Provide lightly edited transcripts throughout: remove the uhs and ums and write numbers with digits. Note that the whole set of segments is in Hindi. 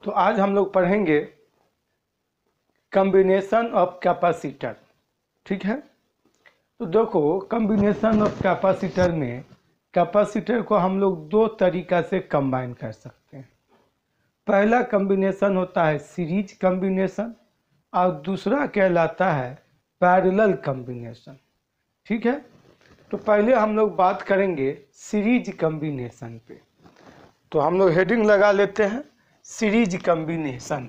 तो आज हम लोग पढ़ेंगे कॉम्बिनेशन ऑफ कैपेसिटर। ठीक है, तो देखो कॉम्बिनेशन ऑफ कैपेसिटर में कैपेसिटर को हम लोग दो तरीका से कंबाइन कर सकते हैं। पहला कॉम्बिनेशन होता है सीरीज कॉम्बिनेशन और दूसरा कहलाता है पैरेलल कॉम्बिनेशन। ठीक है, तो पहले हम लोग बात करेंगे सीरीज कॉम्बिनेशन पे। तो हम लोग हेडिंग लगा लेते हैं सीरीज कॉम्बिनेशन।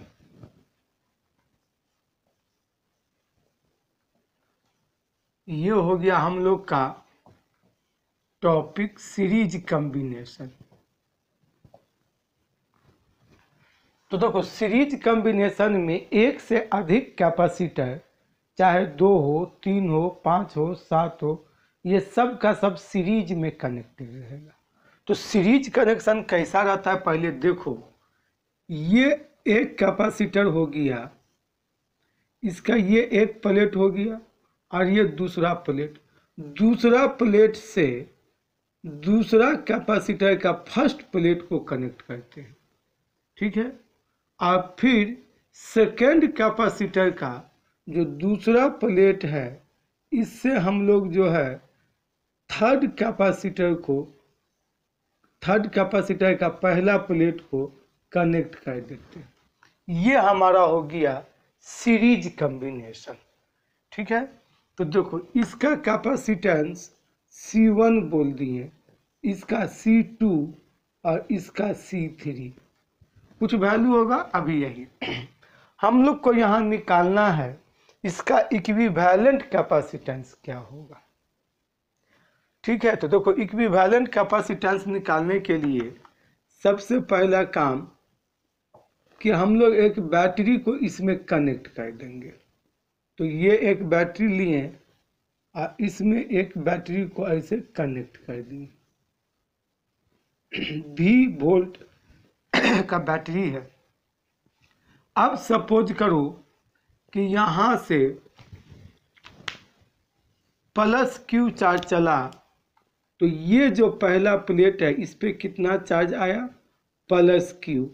ये हो गया हम लोग का टॉपिक सीरीज कॉम्बिनेशन। तो देखो सीरीज कॉम्बिनेशन में एक से अधिक कैपेसिटर, चाहे 2 हो, 3 हो, 5 हो, 7 हो, ये सब का सब सीरीज में कनेक्टेड रहेगा। तो सीरीज कनेक्शन कैसा रहता है पहले देखो। ये एक कैपेसिटर हो गया, इसका ये एक प्लेट हो गया और ये दूसरा प्लेट। दूसरा प्लेट से दूसरा कैपेसिटर का फर्स्ट प्लेट को कनेक्ट करते हैं। ठीक है, और फिर सेकेंड कैपेसिटर का जो दूसरा प्लेट है, इससे हम लोग जो है थर्ड कैपेसिटर का पहला प्लेट को कनेक्ट कर देते हैं। ये हमारा हो गया सीरीज कॉम्बिनेशन। ठीक है, तो देखो इसका कैपेसिटेंस C1 बोल दिए, इसका C2 और इसका C3। कुछ वैल्यू होगा अभी यही हम लोग को यहाँ निकालना है, इसका इक्विवेलेंट कैपेसिटेंस क्या होगा। ठीक है, तो देखो इक्विवेलेंट कैपेसिटेंस निकालने के लिए सबसे पहला काम कि हम लोग एक बैटरी को इसमें कनेक्ट कर देंगे। तो ये एक बैटरी लिए और इसमें एक बैटरी को ऐसे कनेक्ट कर दिए। V वोल्ट का बैटरी है। अब सपोज करो कि यहाँ से प्लस Q चार्ज चला, तो ये जो पहला प्लेट है इस पे कितना चार्ज आया, प्लस Q।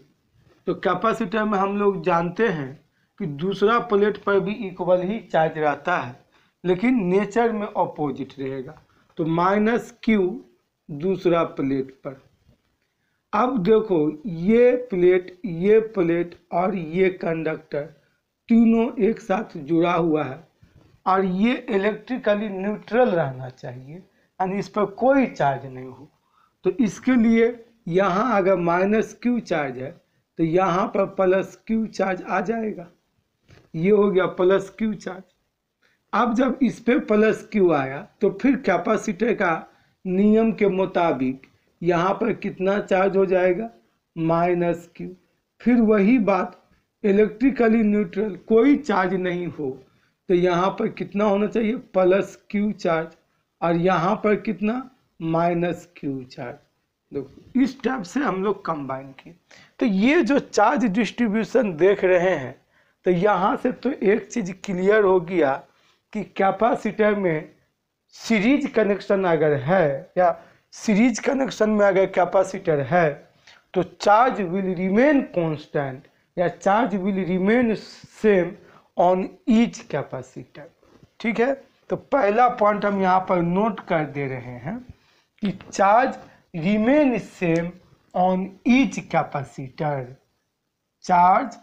तो कैपेसिटर में हम लोग जानते हैं कि दूसरा प्लेट पर भी इक्वल ही चार्ज रहता है, लेकिन नेचर में अपोजिट रहेगा। तो माइनस Q दूसरा प्लेट पर। अब देखो ये प्लेट और ये कंडक्टर तीनों एक साथ जुड़ा हुआ है और ये इलेक्ट्रिकली न्यूट्रल रहना चाहिए, यानी इस पर कोई चार्ज नहीं हो। तो इसके लिए यहाँ अगर माइनस Q चार्ज है तो यहाँ पर प्लस Q चार्ज आ जाएगा। ये हो गया प्लस Q चार्ज। अब जब इस पे प्लस Q आया तो फिर कैपेसिटर का नियम के मुताबिक यहाँ पर कितना चार्ज हो जाएगा, माइनस Q। फिर वही बात, इलेक्ट्रिकली न्यूट्रल कोई चार्ज नहीं हो तो यहाँ पर कितना होना चाहिए, प्लस Q चार्ज, और यहाँ पर कितना, माइनस Q चार्ज। देखो इस टाइप से हम लोग कंबाइन किए। तो ये जो चार्ज डिस्ट्रीब्यूशन देख रहे हैं, तो यहाँ से तो एक चीज क्लियर हो गया कि कैपेसिटर में सीरीज कनेक्शन अगर है या सीरीज कनेक्शन में अगर कैपेसिटर है तो चार्ज विल रिमेन कांस्टेंट या charge will remain same on each capacitor. ठीक है, तो पहला पॉइंट हम यहाँ पर नोट कर दे रहे हैं कि charge remain same on each capacitor. Charge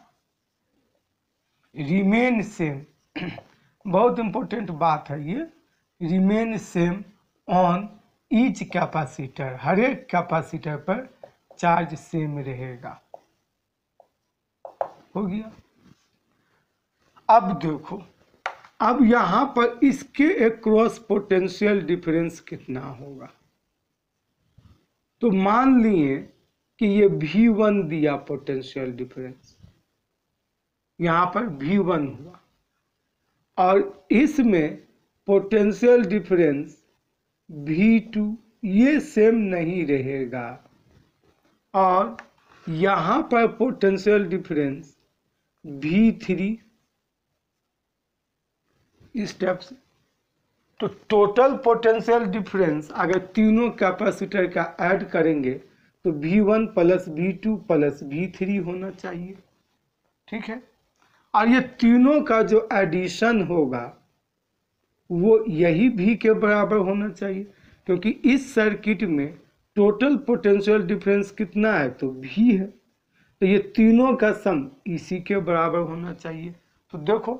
remain same, बहुत इंपॉर्टेंट बात है ये, remain same on each capacitor. हर एक कैपेसिटर पर चार्ज सेम रहेगा। हो गया। अब देखो, अब यहाँ पर इसके अक्रॉस पोटेंशियल डिफरेंस कितना होगा। तो मान लिए कि ये V1 दिया पोटेंशियल डिफरेंस, यहाँ पर V1 हुआ और इसमें पोटेंशियल डिफरेंस V2 ये सेम नहीं रहेगा, और यहाँ पर पोटेंशियल डिफरेंस V3 इस टाइप से। तो टोटल पोटेंशियल डिफरेंस अगर तीनों कैपेसिटर का ऐड करेंगे तो V1 plus V2 plus V3 होना चाहिए। ठीक है। और ये तीनों का जो एडिशन होगा वो यही V के बराबर होना चाहिए, क्योंकि इस सर्किट में टोटल पोटेंशियल डिफरेंस कितना है, तो V है। तो ये तीनों का सम इसी के बराबर होना चाहिए। तो देखो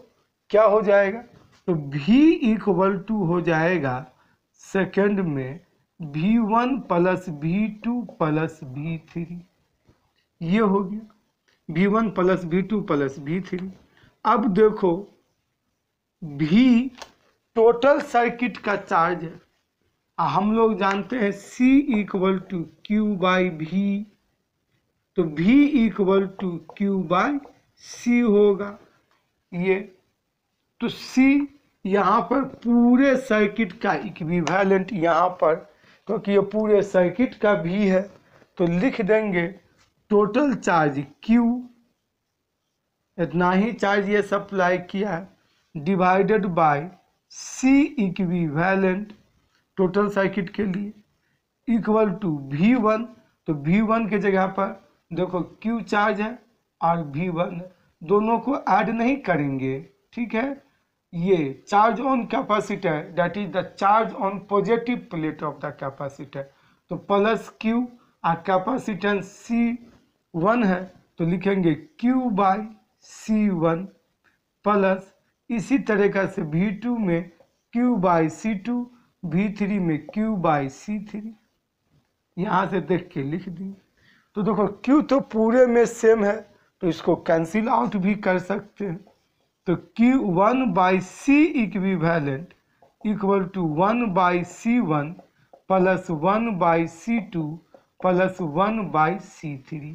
क्या हो जाएगा, तो V इक्वल टू हो जाएगा सेकंड में V1 plus V2 plus V3। ये हो गया V1 plus V2 plus V3। अब देखो V टोटल सर्किट का चार्ज है, हम लोग जानते हैं C equal to Q by V, तो V equal to Q by C होगा ये। तो C यहाँ पर पूरे सर्किट का इक्विवेलेंट यहाँ पर, क्योंकि ये पूरे सर्किट का V है, तो लिख देंगे टोटल चार्ज Q, इतना ही चार्ज ये सप्लाई किया है, divided by C equivalent total circuit के लिए इक्वल टू V1। तो V1 के जगह पर देखो Q चार्ज है और V1 है, दोनों को ऐड नहीं करेंगे, ठीक है। ये charge on capacitor, that is the charge on positive plate of the capacitor, तो प्लस Q और कैपेसिटेंस C1 है, तो लिखेंगे Q बाई C1 प्लस इसी तरीक़ा से V2 में Q बाई C2, V3 में Q बाई C3। यहाँ से देख के लिख दी। तो देखो Q तो पूरे में सेम है, तो इसको कैंसिल आउट भी कर सकते हैं। तो Q1 by C equivalent equal to 1 by C1 plus 1 by C2 plus 1 by C3।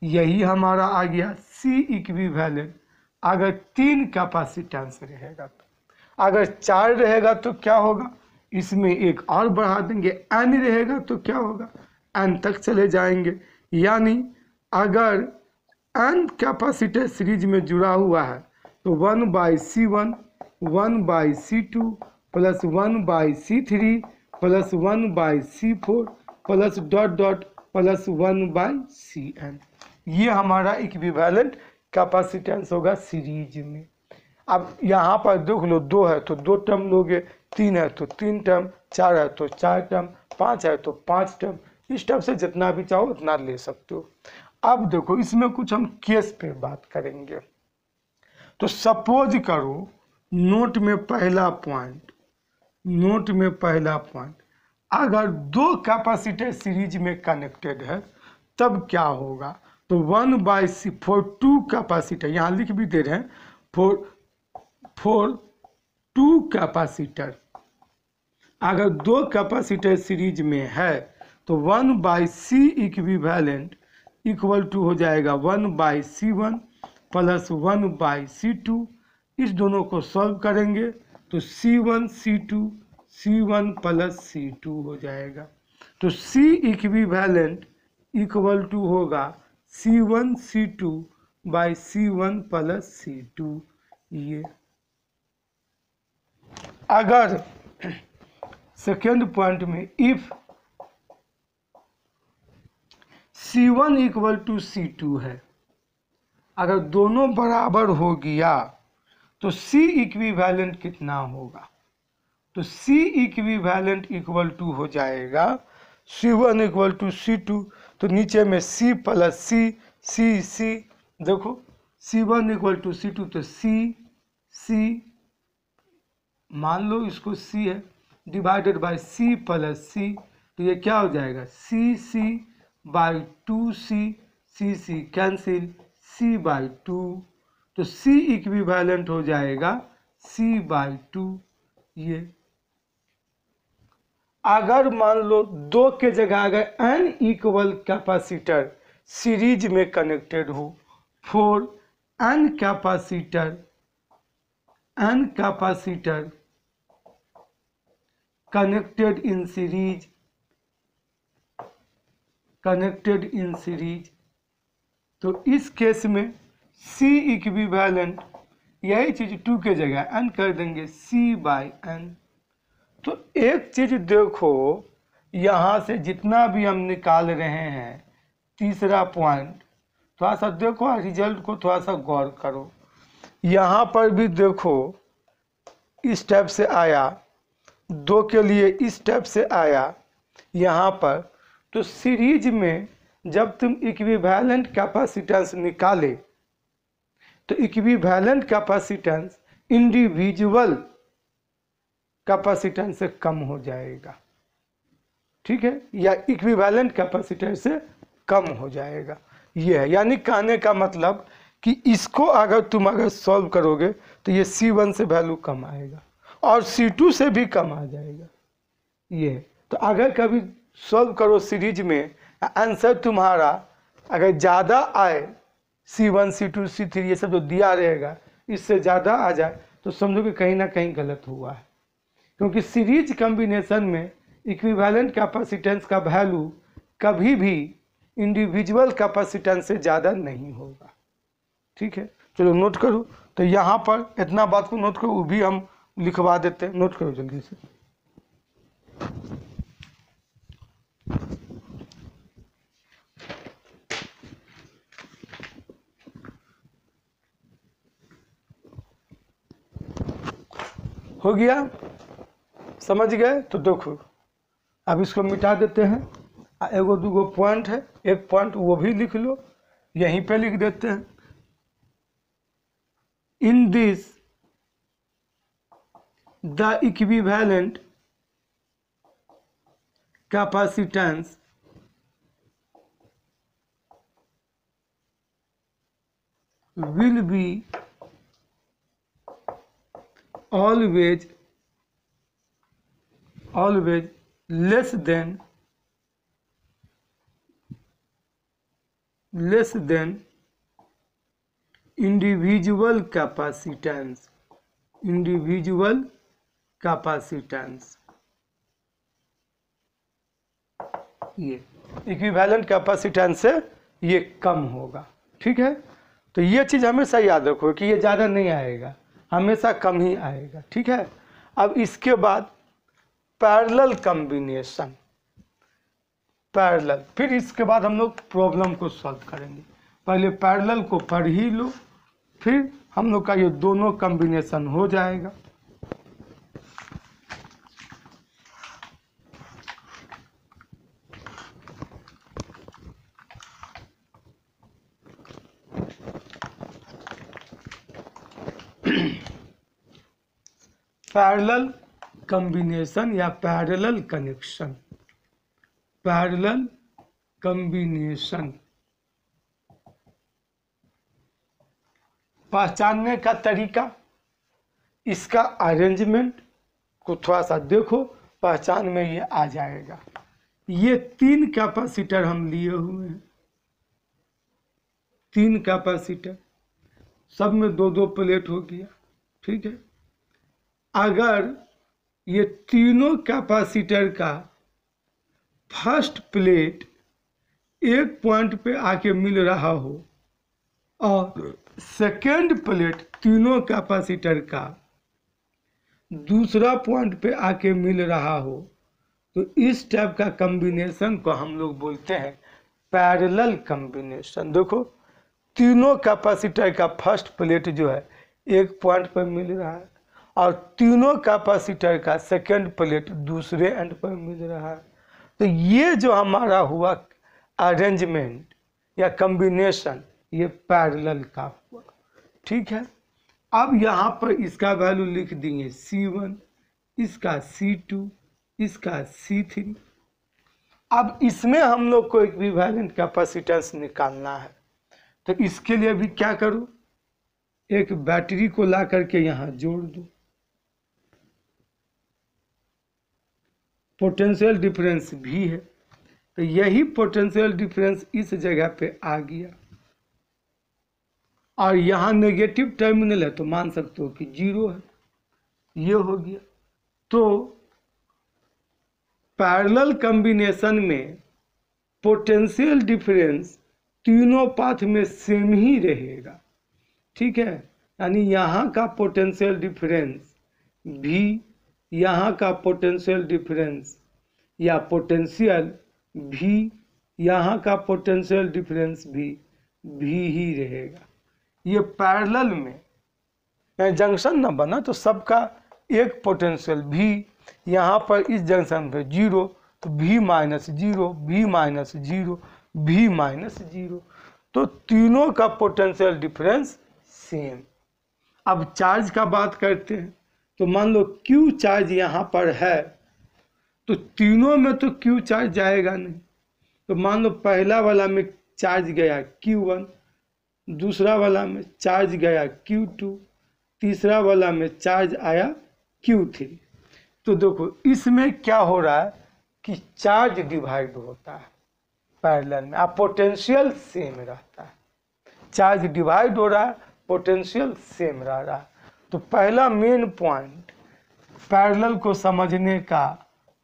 यही हमारा आ गया C इक्विवेलेंट। अगर 3 कैपेसिटेंस रहेगा तो, अगर 4 रहेगा तो क्या होगा, इसमें एक और बढ़ा देंगे, n रहेगा तो क्या होगा, n तक चले जाएंगे। यानी अगर n कैपेसिटर सीरीज में जुड़ा हुआ है तो 1 by C1, 1 by C2 plus 1 by C3 plus 1 by C4 plus dot dot plus 1 by Cn। ये हमारा इक्विवेलेंट कैपेसिटेंस होगा सीरीज में। अब यहाँ पर देख लो 2 है तो 2 टर्म लोगे, 3 है तो 3 टर्म, 4 है तो 4 टर्म, 5 है तो 5 टर्म, इस टर्म से जितना भी चाहो उतना ले सकते हो। अब देखो इसमें कुछ हम केस पे बात करेंगे। तो सपोज करो नोट में पहला पॉइंट, नोट में पहला पॉइंट, अगर 2 कैपेसिटर सीरीज में कनेक्टेड है तब क्या होगा, तो 1 बाई C फॉर 2 कैपेसिटर, यहाँ लिख भी दे रहे हैं फॉर 2 कैपेसिटर, अगर 2 कैपेसिटर सीरीज में है तो 1 by C equivalent equal to हो जाएगा 1 by C1 plus 1 by C2। इस दोनों को सॉल्व करेंगे तो C1 C2 C1 plus C2 हो जाएगा। तो C इक्विवेलेंट इक्वल टू होगा C1 C2 by C1 plus C2। ये अगर सेकेंड पॉइंट में if C1 equal to C2 है, अगर दोनों बराबर हो गया तो C इक्विवेलेंट कितना होगा, तो C इक्विवेलेंट इक्वल टू हो जाएगा C1 इक्वल टू C2, तो नीचे में C प्लस C, देखो C1 इक्वल टू C2 तो C मान लो इसको C है, divided by C plus C, तो ये क्या हो जाएगा C by 2C cancel, C by 2, तो C इक्विवेलेंट हो जाएगा C बाई 2। ये अगर मान लो 2 के जगह अगर n इक्वल कैपेसिटर सीरीज में कनेक्टेड हो, for n capacitor connected in series, तो इस केस में C इक्विवेलेंट यही चीज 2 के जगह n कर देंगे C बाई n। तो एक चीज देखो यहाँ से जितना भी हम निकाल रहे हैं तीसरा पॉइंट, थोड़ा सा देखो और रिजल्ट को थोड़ा सा गौर करो। यहाँ पर भी देखो इस टाइप से आया, 2 के लिए इस टाइप से आया यहाँ पर। तो सीरीज में जब तुम इक्विवेलेंट कैपेसिटेंस निकाले तो इक्विवेलेंट कैपेसिटेंस इंडिविजुअल कैपेसिटेंस से कम हो जाएगा, ठीक है, या इक्विवेलेंट कैपेसिटेंस से कम हो जाएगा। ये है, यानी कहने का मतलब कि इसको अगर तुम सॉल्व करोगे तो ये C1 से वैल्यू कम आएगा और C2 से भी कम आ जाएगा। ये तो अगर कभी सॉल्व करो सीरीज में, आंसर तुम्हारा अगर ज़्यादा आए, C1 C2 C3 ये सब जो दिया रहेगा, इससे ज़्यादा आ जाए तो समझो कि कहीं ना कहीं गलत हुआ है, क्योंकि सीरीज कॉम्बिनेशन में इक्विवेलेंट कैपेसिटेंस का वैल्यू कभी भी इंडिविजुअल कैपेसिटेंस से ज़्यादा नहीं होगा, ठीक है। चलो नोट करो। तो यहाँ पर इतना बात को नोट करो, वो भी हम लिखवा देते हैं, नोट करो जल्दी से। हो गया, समझ गए? तो देखो अब इसको मिटा देते हैं। एगो दूगो पॉइंट है, एक पॉइंट वो भी लिख लो, यहीं पे लिख देते हैं। In this the equivalent capacitance will be always less than individual capacitance, ये इक्विवेलेंट कैपेसिटेंस से ये कम होगा, ठीक है। तो ये चीज़ हमेशा याद रखो कि ये ज़्यादा नहीं आएगा, हमेशा कम ही आएगा, ठीक है। अब इसके बाद पैरेलल कॉम्बिनेशन, पैरेलल, फिर इसके बाद हम लोग प्रॉब्लम को सॉल्व करेंगे। पहले पैरेलल को पढ़ ही लो, फिर हम लोग का ये दोनों कॉम्बिनेशन हो जाएगा। पैरेलल कॉम्बिनेशन या पैरेलल कनेक्शन, पैरेलल कॉम्बिनेशन पहचानने का तरीका, इसका अरेंजमेंट को थोड़ा सा देखो, पहचान में ये आ जाएगा। ये 3 कैपेसिटर हम लिए हुए हैं, 3 कैपेसिटर, सब में 2-2 प्लेट हो गया, ठीक है। अगर ये तीनों कैपेसिटर का फर्स्ट प्लेट एक पॉइंट पे आके मिल रहा हो और सेकेंड प्लेट तीनों कैपेसिटर का दूसरा पॉइंट पे आके मिल रहा हो, तो इस टाइप का कॉम्बिनेशन को हम लोग बोलते हैं पैरेलल कॉम्बिनेशन। देखो तीनों कैपेसिटर का फर्स्ट प्लेट जो है एक पॉइंट पर मिल रहा है और तीनों कैपेसिटर का सेकेंड प्लेट दूसरे एंड पर मिल रहा है, तो ये जो हमारा हुआ अरेंजमेंट या कॉम्बिनेशन, ये पैरेलल का हुआ, ठीक है। अब यहाँ पर इसका वैल्यू लिख देंगे C1, इसका C2, इसका C3। अब इसमें हम लोग को इक्विवेलेंट कैपेसिटेंस निकालना है, तो इसके लिए भी क्या करूँ, एक बैटरी को ला करके यहाँ जोड़ दूँ, पोटेंशियल डिफरेंस भी है, तो यही पोटेंशियल डिफरेंस इस जगह पे आ गया और यहाँ नेगेटिव टर्मिनल है तो मान सकते हो कि 0 है, ये हो गया। तो पैरेलल कॉम्बिनेशन में पोटेंशियल डिफरेंस तीनों पाथ में सेम ही रहेगा, ठीक है। यानी यहाँ का पोटेंशियल डिफरेंस भी, यहाँ का पोटेंशियल डिफरेंस या पोटेंशियल भी, यहाँ का पोटेंशियल डिफरेंस भी भी ही रहेगा। ये पैरेलल में जंक्शन ना बना तो सबका एक पोटेंशियल भी, यहाँ पर इस जंक्शन पे 0 तो V minus 0, V minus 0, V minus 0, तो तीनों का पोटेंशियल डिफरेंस सेम। अब चार्ज का बात करते हैं, तो मान लो Q चार्ज यहाँ पर है, तो तीनों में तो Q चार्ज जाएगा नहीं। तो मान लो पहला वाला में चार्ज गया Q1, दूसरा वाला में चार्ज गया Q2, तीसरा वाला में चार्ज आया Q3। तो देखो इसमें क्या हो रहा है कि चार्ज डिवाइड होता है पैरेलल में, अब पोटेंशियल सेम रहता है। चार्ज डिवाइड हो रहा है, पोटेंशियल सेम रह रहा है। तो पहला मेन पॉइंट पैरेलल को समझने का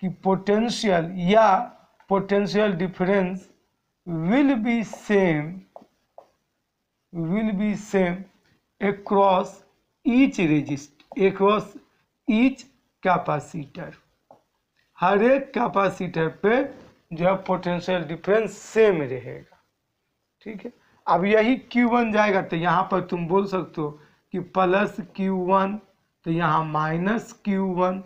कि पोटेंशियल या potential difference will be same across each resistor, across each capacitor. हर एक कैपेसिटर पे जो है पोटेंशियल डिफरेंस सेम रहेगा। ठीक है, अब यही Q1 जाएगा तो यहाँ पर तुम बोल सकते हो कि प्लस Q1, तो यहाँ माइनस Q1,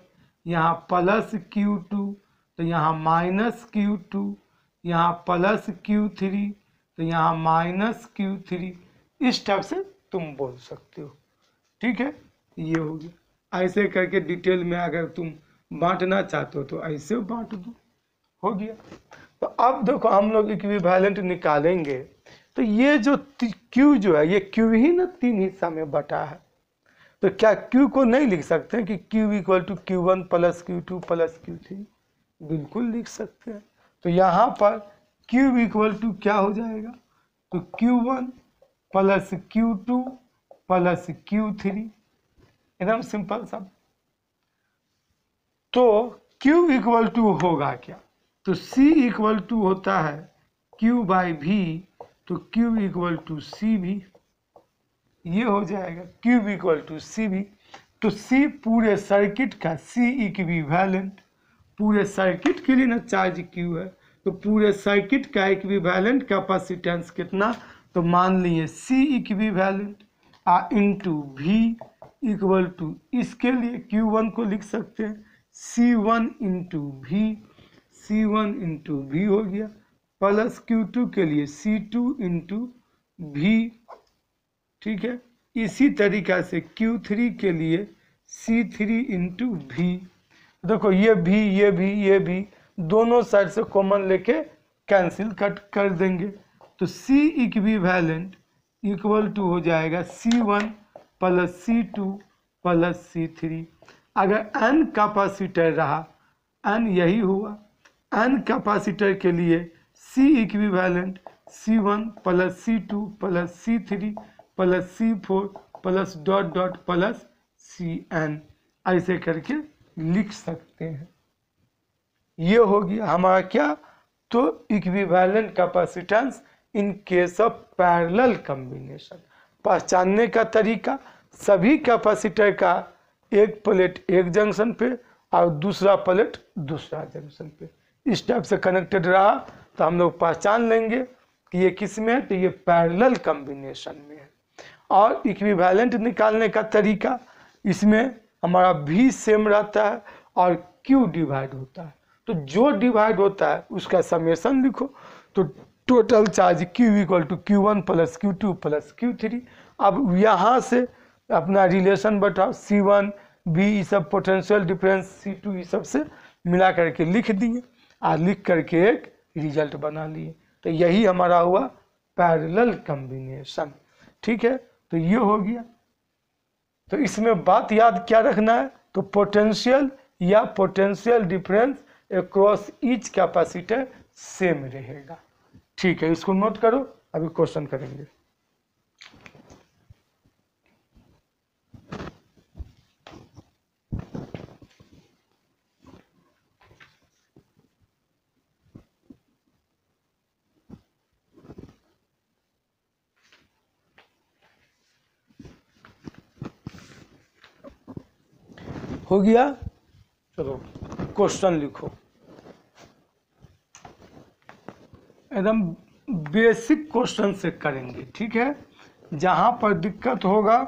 यहाँ प्लस Q2, तो यहाँ माइनस Q2, यहाँ प्लस Q3, तो यहाँ माइनस Q3। इस टाइप से तुम बोल सकते हो। ठीक है, ये हो गया। ऐसे करके डिटेल में अगर तुम बांटना चाहते हो तो ऐसे बांट दो, हो गया। तो अब देखो हम लोग इक्विवेलेंट निकालेंगे, तो ये जो Q जो है, ये Q ही ना 3 हिस्सा में बटा है। तो क्या Q को नहीं लिख सकते हैं कि Q equal to Q1 plus Q2 plus Q3? बिल्कुल लिख सकते हैं। तो यहाँ पर Q इक्वल टू क्या हो जाएगा, तो Q1 plus Q2 plus Q3, एकदम सिंपल सब। तो Q इक्वल टू होगा क्या, तो C इक्वल टू होता है Q बाई V, तो Q इक्वल टू सी भी, ये हो जाएगा Q इक्वल टू सी भी। तो C पूरे सर्किट का, C इक्विवेलेंट, पूरे सर्किट के लिए ना चार्ज Q है, तो पूरे सर्किट का इक्विवेलेंट कैपेसिटेंस कितना, तो मान लिए C equivalent into V equal to, इसके लिए Q1 को लिख सकते हैं C1 into V, C1 into V हो गया, प्लस Q2 के लिए C2 इंटू V। ठीक है, इसी तरीका से Q3 के लिए C3 इंटू V। देखो ये भी दोनों साइड से कॉमन लेके कैंसिल कट कर देंगे, तो C इक्विवेलेंट इक्वल टू हो जाएगा C1 plus C2 plus C3। अगर n कैपेसिटर रहा, n यही हुआ, n कैपेसिटर के लिए C equivalent C1 plus C2 plus C3 plus C4 plus dot dot plus Cn, ऐसे करके लिख सकते हैं। ये हो गया हमारा क्या, तो equivalent capacitance in case of parallel combination. पहचानने का तरीका, सभी कैपेसिटर का एक प्लेट एक जंक्शन पे और दूसरा प्लेट दूसरा जंक्शन पे इस टाइप से कनेक्टेड रहा, तो हम लोग पहचान लेंगे कि ये किस में है, तो ये पैरेलल कॉम्बिनेशन में है। और इक्विवेलेंट निकालने का तरीका, इसमें हमारा V सेम रहता है और Q डिवाइड होता है, तो जो डिवाइड होता है उसका समेशन लिखो, तो total charge Q equal to Q1 plus Q2 plus Q3। अब यहाँ से अपना रिलेशन बताओ, C1 V ये सब पोटेंशियल डिफरेंस C2 ये सब से मिला करके लिख दिए और लिख करके एक रिजल्ट बना लिए। तो यही हमारा हुआ पैरेलल कॉम्बिनेशन। ठीक है, तो ये हो गया। तो इसमें बात याद क्या रखना है, तो पोटेंशियल या potential difference across each capacitor same रहेगा। ठीक है, इसको नोट करो, अभी क्वेश्चन करेंगे। हो गया, चलो क्वेश्चन लिखो, एकदम बेसिक क्वेश्चन से करेंगे, ठीक है। जहां पर दिक्कत होगा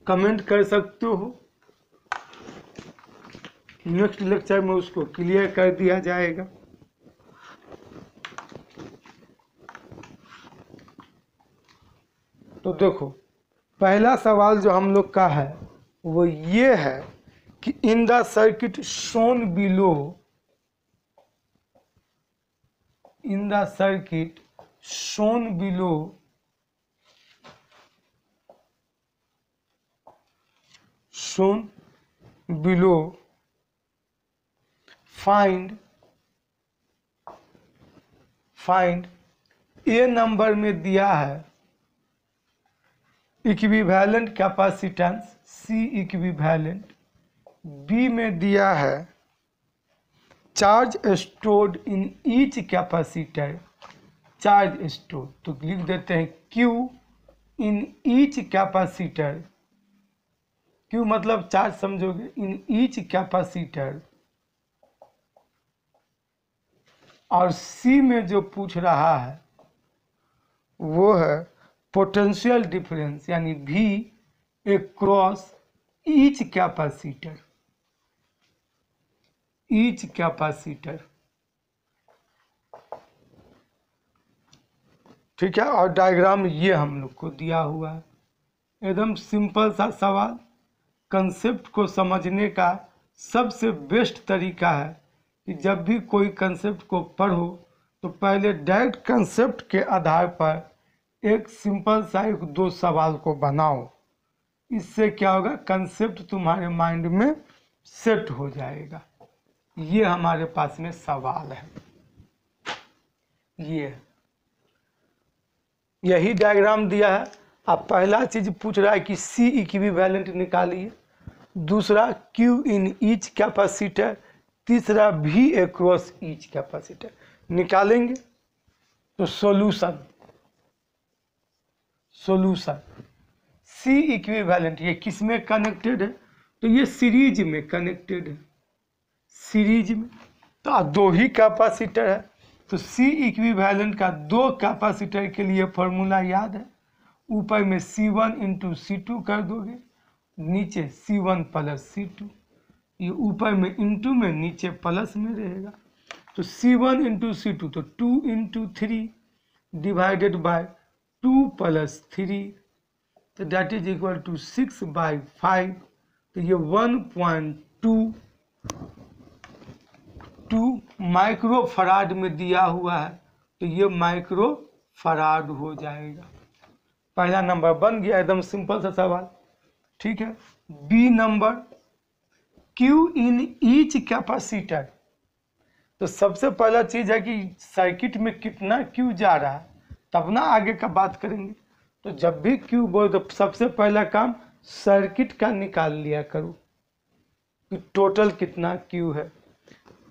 कमेंट कर सकते हो, नेक्स्ट लेक्चर में उसको क्लियर कर दिया जाएगा। तो देखो पहला सवाल जो हम लोग का है वो ये है कि in the circuit shown below, in the circuit shown below find a number में दिया है equivalent capacitance C equivalent, B में दिया है charge stored in each capacitor, charge store, तो लिख देते हैं Q in each capacitor, Q मतलब चार्ज समझोगे, इन ईच कैपेसिटर। और C में जो पूछ रहा है वो है पोटेंशियल डिफरेंस यानी V across each capacitor, each capacitor, ठीक है। और डायग्राम ये हम लोग को दिया हुआ है, एकदम सिंपल सा सवाल। कंसेप्ट को समझने का सबसे बेस्ट तरीका है कि जब भी कोई कंसेप्ट को पढ़ो तो पहले डायरेक्ट कंसेप्ट के आधार पर एक सिंपल सा एक दो सवाल को बनाओ। इससे क्या होगा, कंसेप्ट तुम्हारे माइंड में सेट हो जाएगा। ये हमारे पास में सवाल है, ये यही डायग्राम दिया है। अब पहला चीज पूछ रहा है कि C इक्विवेलेंट निकालिए, दूसरा Q इन ईच कैपेसिटर, तीसरा V अक्रॉस ईच कैपेसिटर। निकालेंगे तो सॉल्यूशन C इक्विवेलेंट ये किस में कनेक्टेड है, तो ये सीरीज में कनेक्टेड है, सीरीज में। तो दो ही कैपेसिटर है तो C इक्विवेलेंट का दो कैपेसिटर के लिए फॉर्मूला याद है, ऊपर में C1 इंटू C2 कर दोगे, नीचे C1 प्लस C2, ये ऊपर में इंटू में नीचे प्लस में रहेगा। तो C1 इंटू C2 तो 2 इंटू 3 डिवाइडेड बाय 2 प्लस 3, तो दैट इज इक्वल टू 6/5। तो ये 1.22 माइक्रोफराड में दिया हुआ है, तो ये माइक्रोफराड हो जाएगा। पहला नंबर बन गया, एकदम सिंपल सा सवाल, ठीक है। B number Q in each capacitor, तो सबसे पहला चीज है कि सर्किट में कितना Q जा रहा है, तब ना आगे का बात करेंगे। तो जब भी Q बोल तो सबसे पहला काम सर्किट का निकाल लिया करो कि टोटल कितना Q है।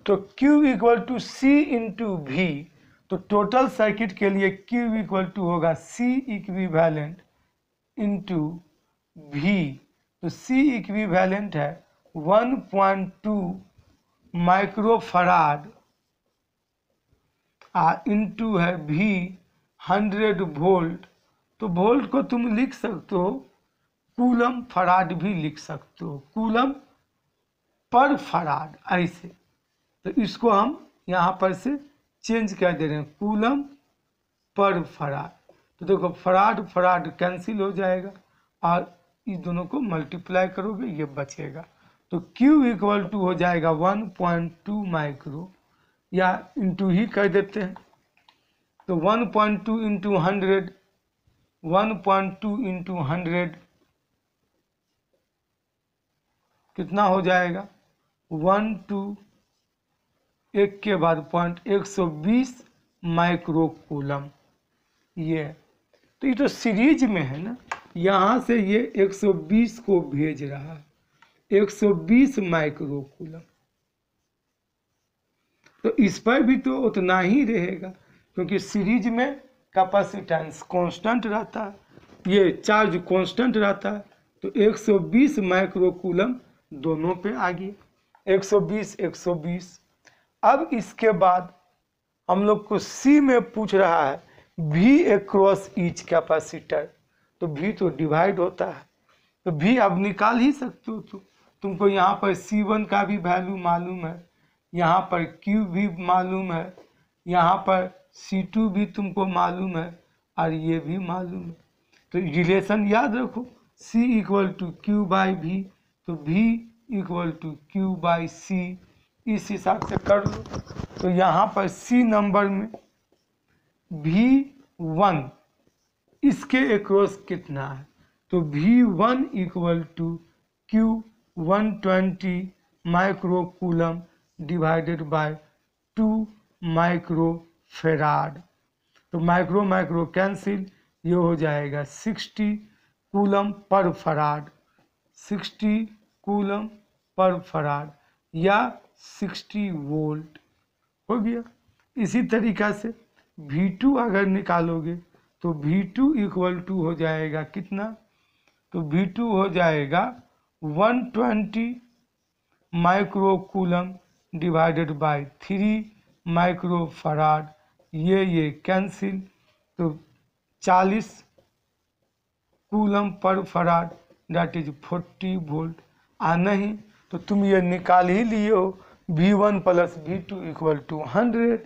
तो Q equal to C into V, तो टोटल सर्किट के लिए Q इक्वल टू होगा C इक्विवेलेंट इंटू V, तो C इक्विवेलेंट है 1.2 माइक्रोफराड इंटू है V 100 वोल्ट, तो वोल्ट को तुम लिख सकते हो कूलम, फराड भी लिख सकते हो, कूलम पर फराड ऐसे। तो इसको हम यहाँ पर से चेंज कर दे रहे हैं, कूलम पर फराड। तो देखो फराड फराड कैंसिल हो जाएगा और इस दोनों को मल्टीप्लाई करोगे ये बचेगा। तो Q इक्वल टू हो जाएगा 1.2 माइक्रो, या इंटू ही कर देते हैं। तो 1.2 इंटू 100, 1.2 इंटू 100 कितना हो जाएगा, 1 2 एक के बाद पॉइंट 120 माइक्रो कूलम। ये तो सीरीज में है ना, यहाँ से ये 120 को भेज रहा है, 120 माइक्रो कूलम। तो इस पर भी तो उतना ही रहेगा क्योंकि सीरीज में कैपेसिटेंस कांस्टेंट रहता है, ये चार्ज कांस्टेंट रहता है। तो 120 माइक्रो कूलम दोनों पे आ गया, 120 120। अब इसके बाद हम लोग को सी में पूछ रहा है V अक्रॉस ईच कैपेसिटर, तो V तो डिवाइड होता है, तो V आप निकाल ही सकते हो। तुमको यहाँ पर C1 का भी वैल्यू मालूम है, यहाँ पर Q भी मालूम है, यहाँ पर C2 भी तुमको मालूम है और ये भी मालूम है। तो रिलेशन याद रखो, C equal to Q by V, तो V equal to Q by C, इस हिसाब से कर लो। तो यहाँ पर C नंबर में V1 इसके अक्रॉस कितना है, तो V1 equal to Q 120 micro coulomb divided by 2 micro farad. तो माइक्रो माइक्रो कैंसिल, ये हो जाएगा 60 coulomb per farad, 60 coulomb per farad या 60 वोल्ट हो गया। इसी तरीक़ा से V2 अगर निकालोगे तो V2 इक्वल टू हो जाएगा कितना, तो V2 हो जाएगा 120 micro coulomb divided by 3 micro farad, ये कैंसिल, तो 40 coulomb per farad that is 40 volt. नहीं तो तुम ये निकाल ही लिए हो V1 plus V2 equal to 100,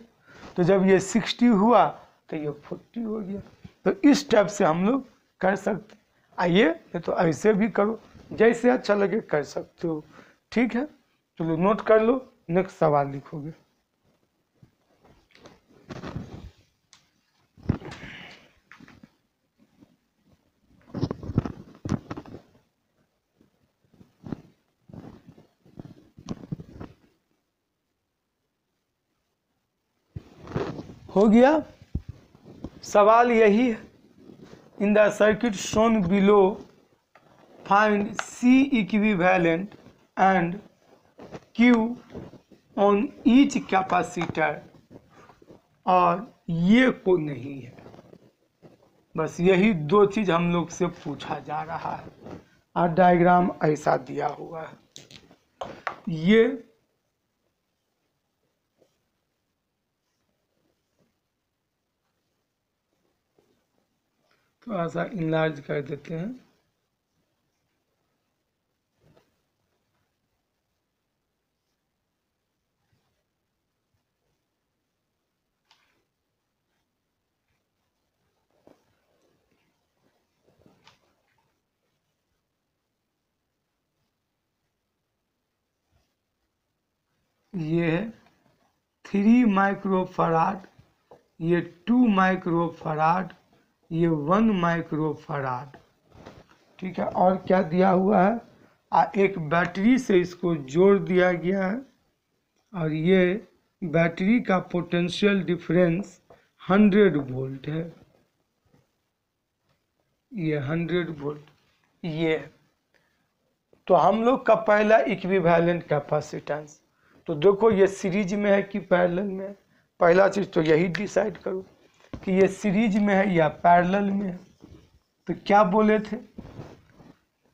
तो जब ये 60 हुआ तो ये 40 हो गया। तो इस टाइप से हम लोग कर सकते। आइए तो ऐसे भी करो, जैसे अच्छा लगे कर सकते हो। ठीक है, चलो नोट कर लो, नेक्स्ट सवाल लिखोगे। हो गया, सवाल यही है। इन the circuit shown below find C equivalent and Q on each capacitor, और ये को नहीं है, बस यही दो चीज हम लोग से पूछा जा रहा है। और डायग्राम ऐसा दिया हुआ है, ये थोड़ा सा इनलार्ज कर देते हैं। ये है 3 माइक्रो फराड, ये 2 माइक्रो फराड, ये 1 माइक्रो फराड। ठीक है, और क्या दिया हुआ है, एक बैटरी से इसको जोड़ दिया गया है, और ये बैटरी का पोटेंशियल डिफरेंस 100 वोल्ट है, ये 100 वोल्ट ये। तो हम लोग का पहला इक्विवेलेंट कैपेसिटेंस, तो देखो ये सीरीज में है कि पैरेलल में है, पहला चीज तो यही डिसाइड करो कि ये सीरीज में है या पैरेलल में है। तो क्या बोले थे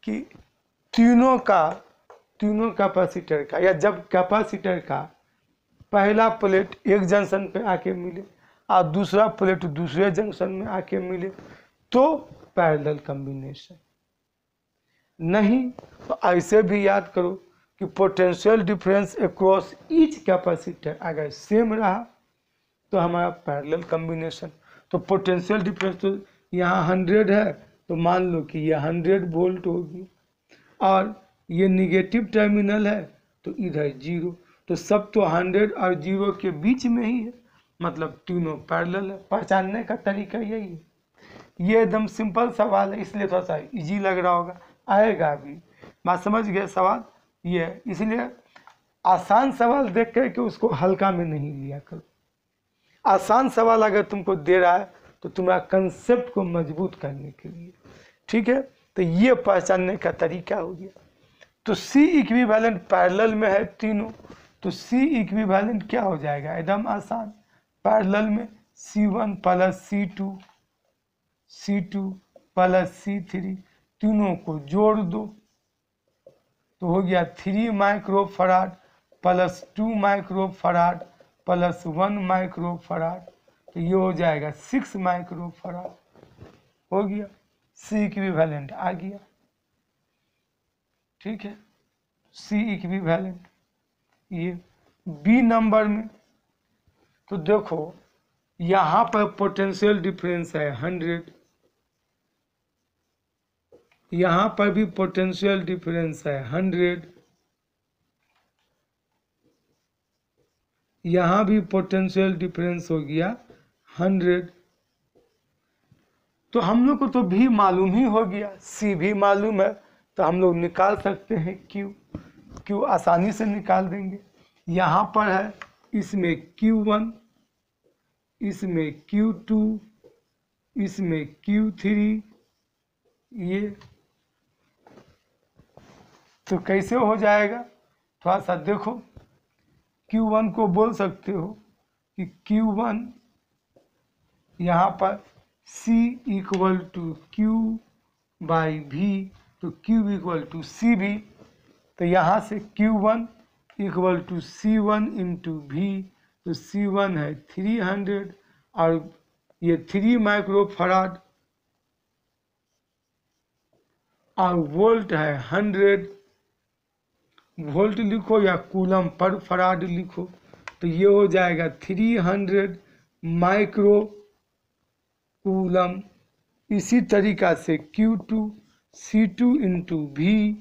कि तीनों कैपेसिटर का, या जब कैपेसिटर का पहला प्लेट एक जंक्शन पे आके मिले और दूसरा प्लेट दूसरे जंक्शन में आके मिले तो पैरेलल कॉम्बिनेशन। नहीं तो ऐसे भी याद करो कि potential difference across each capacitor अगर सेम रहा तो हमारा पैरेलल कॉम्बिनेशन। तो पोटेंशियल डिफरेंस तो यहाँ 100 है, तो मान लो कि ये 100 वोल्ट होगी, और ये निगेटिव टर्मिनल है तो इधर 0, तो सब तो 100 और 0 के बीच में ही है, मतलब तीनों पैरेलल है। पहचानने का तरीका यही है। ये एकदम सिंपल सवाल है, इसलिए थोड़ा सा इजी लग रहा होगा, आएगा अभी। बात समझ गए सवाल ये है, इसलिए आसान सवाल देख करके उसको हल्का में नहीं लिया करो। आसान सवाल अगर तुमको दे रहा है तो तुम्हारा कंसेप्ट को मजबूत करने के लिए। ठीक है, तो ये पहचानने का तरीका हो गया। तो C इक्विवेलेंट पैरेलल में है तीनों, तो C इक्विवेलेंट क्या हो जाएगा, एकदम आसान। पैरेलल में C1 plus C2 plus C3, तीनों को जोड़ दो तो हो गया 3 micro farad plus 2 micro farad plus 1 micro farad, तो ये हो जाएगा 6 माइक्रो फराड। हो गया, सी इक्विवेलेंट आ गया। ठीक है, सी इक्विवेलेंट। ये बी नंबर में तो देखो यहाँ पर पोटेंशियल डिफरेंस है 100, यहाँ पर भी पोटेंशियल डिफरेंस है 100, यहाँ भी पोटेंशियल डिफरेंस हो गया 100। तो हम लोग को तो भी मालूम ही हो गया, सी भी मालूम है, तो हम लोग निकाल सकते हैं क्यू आसानी से निकाल देंगे। यहाँ पर है, इसमें Q1, इसमें Q2, इसमें Q3, ये तो कैसे हो जाएगा, थोड़ा सा देखो। Q1 को बोल सकते हो कि Q1 यहाँ पर C equal to Q by V, तो Q इक्वल टू सी भी, तो यहाँ से Q1 equal to C1 into V, तो C1 है 300 और ये 3 माइक्रो फराड और वोल्ट है 100। वोल्ट लिखो या कूलम पर फराड लिखो, तो ये हो जाएगा 300 माइक्रो कूलम। इसी तरीका से Q2 C2 इंटू V,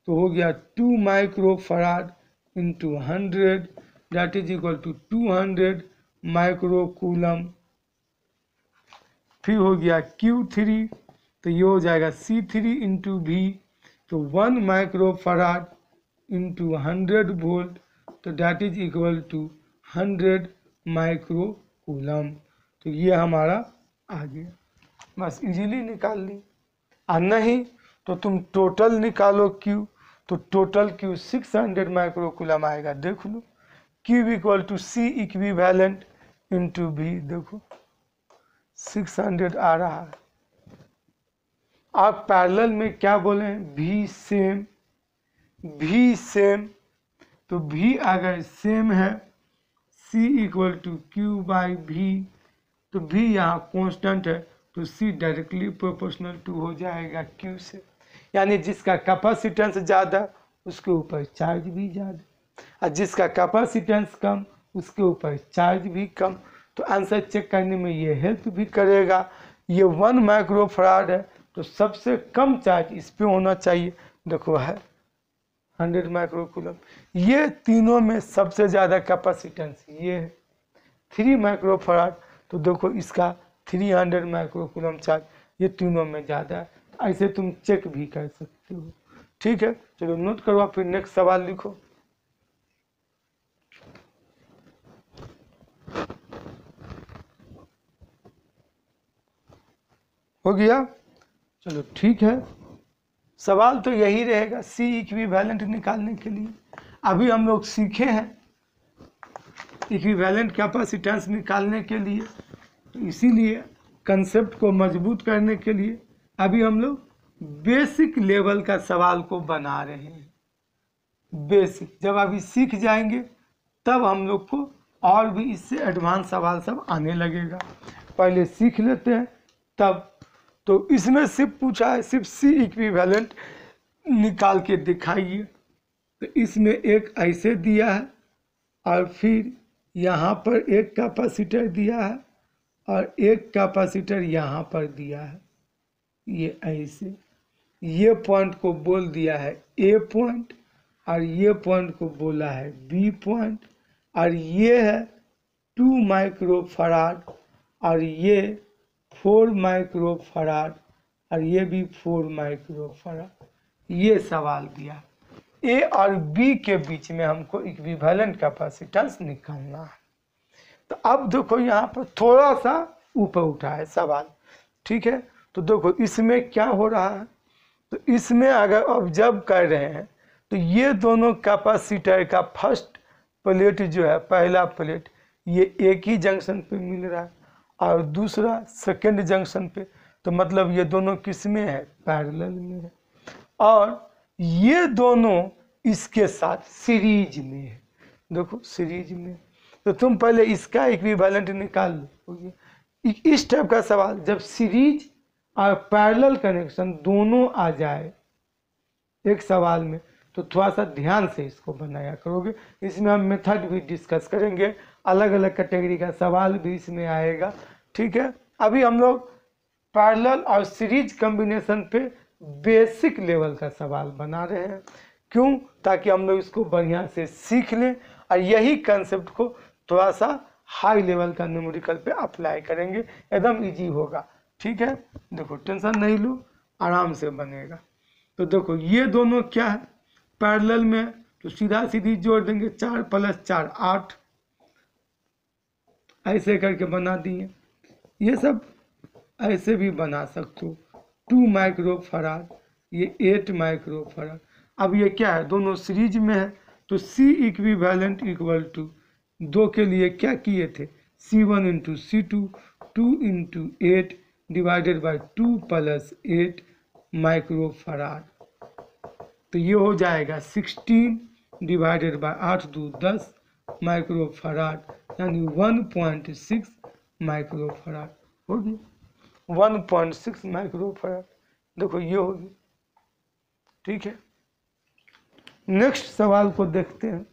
तो हो गया 2 micro farad into 100, that is equal to 200 micro coulomb. फिर हो गया Q3, तो ये हो जाएगा C3 इंटू V, तो 1 माइक्रो फराड इंटू 100 वोल्ट, तो that is equal to 100 micro coulomb. तो ये हमारा आ गया, बस इजीली निकाल ली। और नहीं तो तुम टोटल निकालो Q, तो टोटल Q 600 माइक्रो कूलम आएगा। देख लो, Q equal to C equivalent into V, देखो 600 आ रहा है। आप पैरेलल में क्या बोले, V सेम, V सेम, तो V अगर सेम है C equal to Q by V, तो V यहाँ कांस्टेंट है, तो C डायरेक्टली प्रोपोर्शनल टू हो जाएगा Q से, यानी जिसका कैपेसिटेंस ज़्यादा उसके ऊपर चार्ज भी ज़्यादा, और जिसका कैपेसिटेंस कम उसके ऊपर चार्ज भी कम। तो आंसर चेक करने में ये हेल्प भी करेगा। ये 1 माइक्रो फराड है, तो सबसे कम चार्ज इस पे होना चाहिए, देखो है 100 माइक्रो कूलम। ये तीनों में सबसे ज़्यादा कैपेसिटेंस ये है 3 माइक्रो फराड, तो देखो इसका 300 माइक्रो कूलम चार्ज, ये तीनों में ज़्यादा है। ऐसे तुम चेक भी कर सकते हो। ठीक है, चलो नोट करो, फिर नेक्स्ट सवाल लिखो। हो गया, चलो ठीक है। सवाल तो यही रहेगा सी इक्विवेलेंट निकालने के लिए। अभी हम लोग सीखे हैं इक्विवेलेंट कैपेसिटेंस निकालने के लिए, तो इसीलिए कंसेप्ट को मजबूत करने के लिए अभी हम लोग बेसिक लेवल का सवाल को बना रहे हैं। बेसिक जब अभी सीख जाएंगे तब हम लोग को और भी इससे एडवांस सवाल सब आने लगेगा। पहले सीख लेते हैं तब। तो इसमें सिर्फ पूछा है सिर्फ सी इक्विवेलेंट निकाल के दिखाइए। तो इसमें एक ऐसे दिया है और फिर यहाँ पर एक कैपेसिटर दिया है और एक कैपेसिटर यहाँ पर दिया है। ये ऐसे, ये पॉइंट को बोल दिया है ए पॉइंट और ये पॉइंट को बोला है बी पॉइंट, और ये है 2 माइक्रो फराड और ये 4 माइक्रो फराड और ये भी 4 माइक्रो फराड। ये सवाल दिया, ए और बी के बीच में हमको इक्विवेलेंट कैपेसिटेंस निकालना है। तो अब देखो यहाँ पर थोड़ा सा ऊपर उठा है सवाल, ठीक है। तो देखो इसमें क्या हो रहा है, तो इसमें अगर ऑब्जर्व कर रहे हैं तो ये दोनों कैपेसिटर का फर्स्ट प्लेट जो है, पहला प्लेट, ये एक ही जंक्शन पे मिल रहा है और दूसरा सेकेंड जंक्शन पे, तो मतलब ये दोनों किस में है, पैरेलल में है। और ये दोनों इसके साथ सीरीज में है, देखो सीरीज में। तो तुम पहले इसका इक्विवेलेंट निकाल लो। इस टाइप का सवाल जब सीरीज और पैरेलल कनेक्शन दोनों आ जाए एक सवाल में, तो थोड़ा सा ध्यान से इसको बनाया करोगे। इसमें हम मेथड भी डिस्कस करेंगे, अलग अलग कैटेगरी का सवाल भी इसमें आएगा, ठीक है। अभी हम लोग पैरेलल और सीरीज कॉम्बिनेशन पे बेसिक लेवल का सवाल बना रहे हैं। क्यों? ताकि हम लोग इसको बढ़िया से सीख लें और यही कंसेप्ट को थोड़ा सा हाई लेवल का न्यूमेरिकल पे अप्लाई करेंगे, एकदम इजी होगा, ठीक है। देखो टेंशन नहीं लो, आराम से बनेगा। तो देखो ये दोनों क्या है पैरेलल में, तो सीधा सीधी जोड़ देंगे, 4 + 4 8, ऐसे करके बना दिए। ये सब ऐसे भी बना सकते हो, 2 माइक्रोफराड, ये 8 माइक्रोफराड। अब ये क्या है, दोनों सीरीज में है, तो C इक्विवेलेंट इक्वल टू 2 के लिए क्या किए थे, C1 × C2, 2 × 8 divided by 2 + 8 microfarad. तो ये हो जाएगा 16 डिवाइडेड बाई 8 2 10 माइक्रोफराड, यानी 1.6 माइक्रोफराड हो गया, 1.6 माइक्रोफराड। देखो ये होगी, ठीक है। नेक्स्ट सवाल को देखते हैं।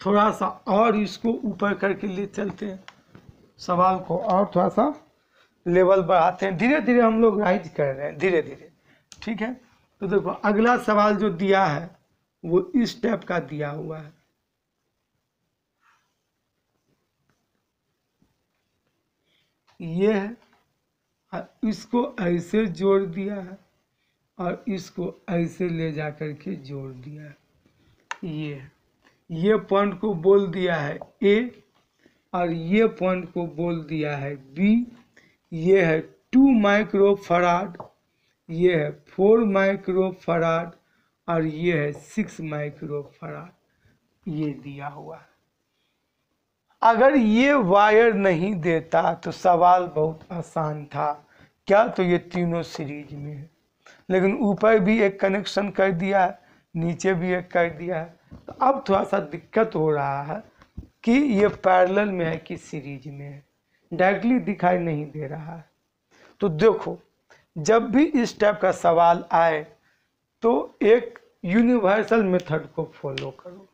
थोड़ा सा और इसको ऊपर करके ले चलते हैं, सवाल को और थोड़ा सा लेवल बढ़ाते हैं। धीरे धीरे हम लोग राइज कर रहे हैं, धीरे धीरे, ठीक है। तो देखो अगला सवाल जो दिया है वो इस टाइप का दिया हुआ है। ये है, इसको ऐसे जोड़ दिया है और इसको ऐसे ले जा करके जोड़ दिया है। ये पॉइंट को बोल दिया है A और ये पॉइंट को बोल दिया है B। ये है 2 माइक्रोफराड, ये है 4 माइक्रोफराड और ये है 6 माइक्रोफराड, ये दिया हुआ है। अगर ये वायर नहीं देता तो सवाल बहुत आसान था। क्या? तो ये तीनों सीरीज में है, लेकिन ऊपर भी एक कनेक्शन कर दिया है, नीचे भी एक कर दिया है। तो अब थोड़ा सा दिक्कत हो रहा है कि ये पैरेलल में है कि सीरीज में है, डायरेक्टली दिखाई नहीं दे रहा है। तो देखो जब भी इस टाइप का सवाल आए तो एक यूनिवर्सल मेथड को फॉलो करो,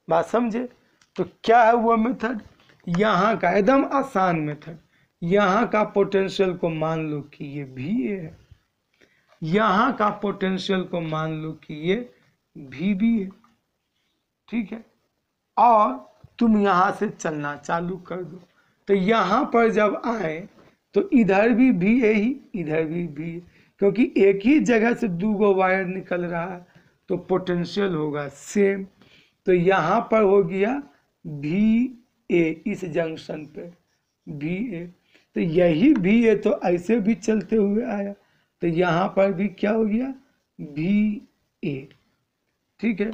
बात समझे। तो क्या है वो मेथड, यहाँ का एकदम आसान मेथड, यहाँ का पोटेंशियल को मान लो कि ये VA है, यहाँ का पोटेंशियल को मान लो कि ये VB है, ठीक है। और तुम यहाँ से चलना चालू कर दो, तो यहाँ पर जब आए तो इधर भी VA ही, इधर भी VA, क्योंकि एक ही जगह से 2 वायर निकल रहा है तो पोटेंशियल होगा सेम। तो यहाँ पर हो गया VA, इस जंक्शन पे VA, तो यही VA तो ऐसे भी चलते हुए आया, तो यहाँ पर भी क्या हो गया VA, ठीक है।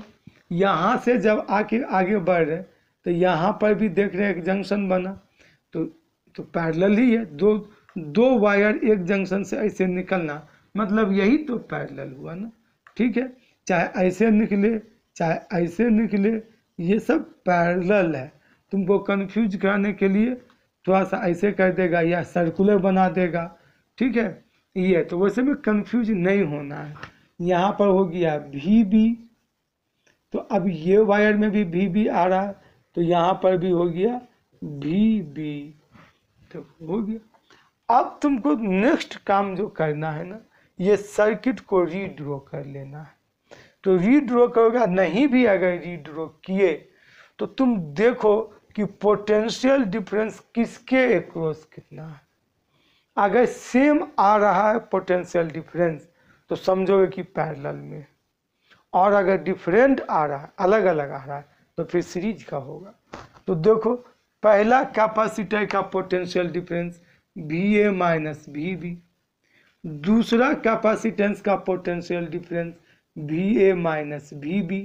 यहाँ से जब आगे बढ़ रहे तो यहाँ पर भी देख रहे एक जंक्शन बना, तो पैरेलल ही है, दो वायर एक जंक्शन से ऐसे निकलना, मतलब यही तो पैरेलल हुआ ना, ठीक है। चाहे ऐसे निकले चाहे ऐसे निकले, ये सब पैरेलल है। तुमको कंफ्यूज कराने के लिए थोड़ा सा ऐसे कर देगा या सर्कुलर बना देगा, ठीक है। ये तो वैसे में कंफ्यूज नहीं होना है। यहाँ पर हो गया VB, तो अब ये वायर में भी VB आ रहा है, तो यहाँ पर भी हो गया VB, तो हो गया। अब तुमको नेक्स्ट काम जो करना है ना, ये सर्किट को रीड्रॉ कर लेना है। तो रीड्रॉ करोगे, नहीं भी अगर रीड्रॉ किए तो तुम देखो कि पोटेंशियल डिफरेंस किसके अक्रॉस कितना है। अगर सेम आ रहा है पोटेंशियल डिफरेंस तो समझोगे कि पैरेलल में, और अगर डिफरेंट आ रहा है, अलग अलग आ रहा है, तो फिर सीरीज का होगा। तो देखो पहला कैपेसिटर का पोटेंशियल डिफरेंस VA - VB, दूसरा कैपेसिटेंस का पोटेंशियल डिफरेंस VA - VB,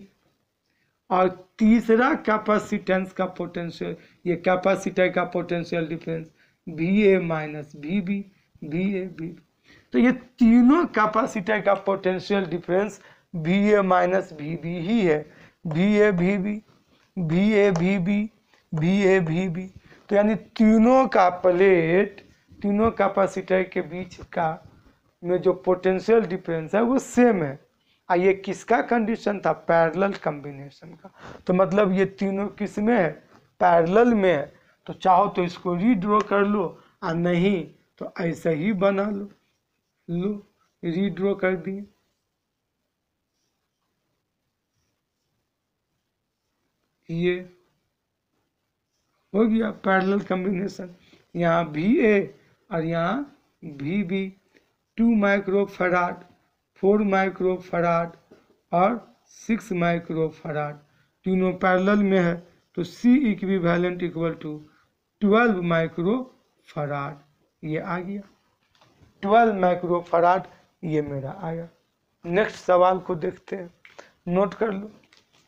और तीसरा कैपेसिटेंस का पोटेंशियल, ये कैपेसिटर का potential difference VA - VB, VA VB। तो ये तीनों कैपेसिटर का potential difference V A minus V B ही है, V A V B, V A V B, V A V B. तो यानी तीनों का प्लेट, तीनों कैपेसिटर के बीच का में जो पोटेंशियल डिफरेंस है वो सेम है। ये किसका कंडीशन था? पैरेलल कॉम्बिनेशन का। तो मतलब ये तीनों किस में है? पैरेलल में है। तो चाहो तो इसको रीड्रॉ कर लो और नहीं तो ऐसा ही बना लो। लो रीड्रॉ कर दिए, ये हो गया पैरेलल कॉम्बिनेशन। यहाँ वी ए और यहाँ वी बी, 2 माइक्रोफैराड, 4 माइक्रोफैराड और 6 माइक्रोफैराड तीनों पैरेलल में है। तो C equivalent equal to 12 microfarad, ये आ गया 12 माइक्रोफैराड, ये मेरा आया। नेक्स्ट सवाल को देखते हैं, नोट कर लो।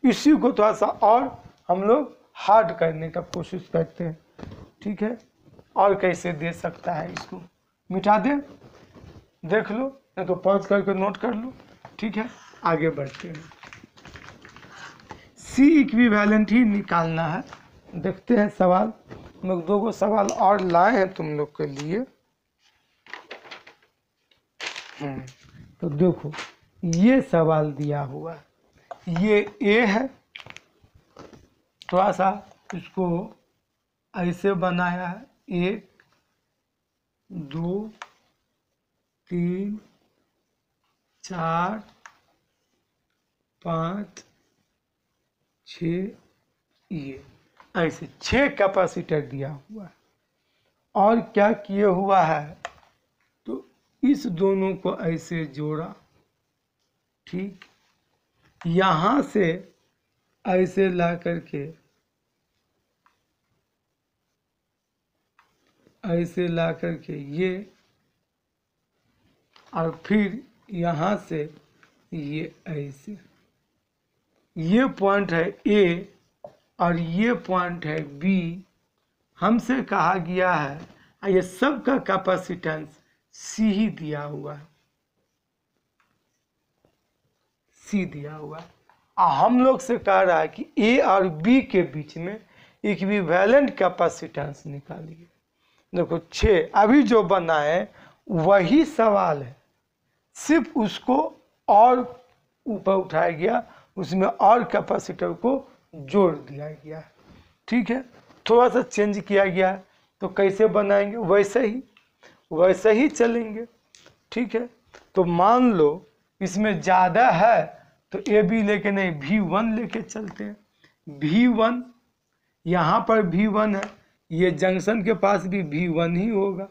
इसी को थोड़ा सा और हम लोग हार्ड करने का कोशिश करते हैं, ठीक है। और कैसे दे सकता है, इसको मिटा दे, देख लो, नहीं तो पॉज करके नोट कर लो, ठीक है। आगे बढ़ते हैं, C इक्विवेलेंट ही निकालना है। देखते हैं सवाल, हम लोग 2 सवाल और लाए हैं तुम लोग के लिए। तो देखो ये सवाल दिया हुआ है, ये A है, थोड़ा सा इसको ऐसे बनाया है, 1 2 3 4 5 6, ये ऐसे 6 कैपेसिटर दिया हुआ है। और क्या किए हुआ है, तो इस दोनों को ऐसे जोड़ा, ठीक, यहाँ से ऐसे ला करके ऐसे ला करके ये, और फिर यहाँ से ये ऐसे, ये पॉइंट है A और ये पॉइंट है B। हमसे कहा गया है ये सब का कैपेसिटेंस C ही दिया हुआ है, C दिया हुआ है। हम लोग से कह रहा है कि A और B के बीच में इक्विवेलेंट कैपेसिटेंस निकालिए। देखो 6 अभी जो बना है वही सवाल है, सिर्फ उसको और ऊपर उठाया गया, उसमें और कैपेसिटर को जोड़ दिया गया है, ठीक है, थोड़ा सा चेंज किया गया है। तो कैसे बनाएंगे, वैसे ही चलेंगे, ठीक है। तो मान लो इसमें ज़्यादा है तो AB लेके नहीं V1 लेके चलते हैं। V1 यहाँ पर V1 है, ये जंक्शन के पास भी V1 ही होगा,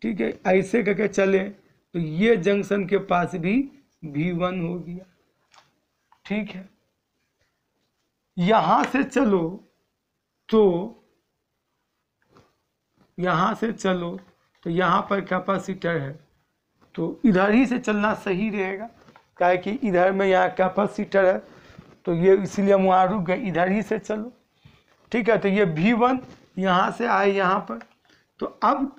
ठीक है। ऐसे करके चले तो ये जंक्शन के पास भी V1 हो गया, ठीक है। यहाँ से चलो तो यहाँ से चलो तो यहाँ पर कैपेसिटर है, तो इधर ही से चलना सही रहेगा, क्या है कि इधर में यहाँ कैपेसिटर है, तो ये इसलिए हम वहाँ रुक गए, इधर ही से चलो, ठीक है। तो ये V1 यहाँ से आए यहाँ पर, तो अब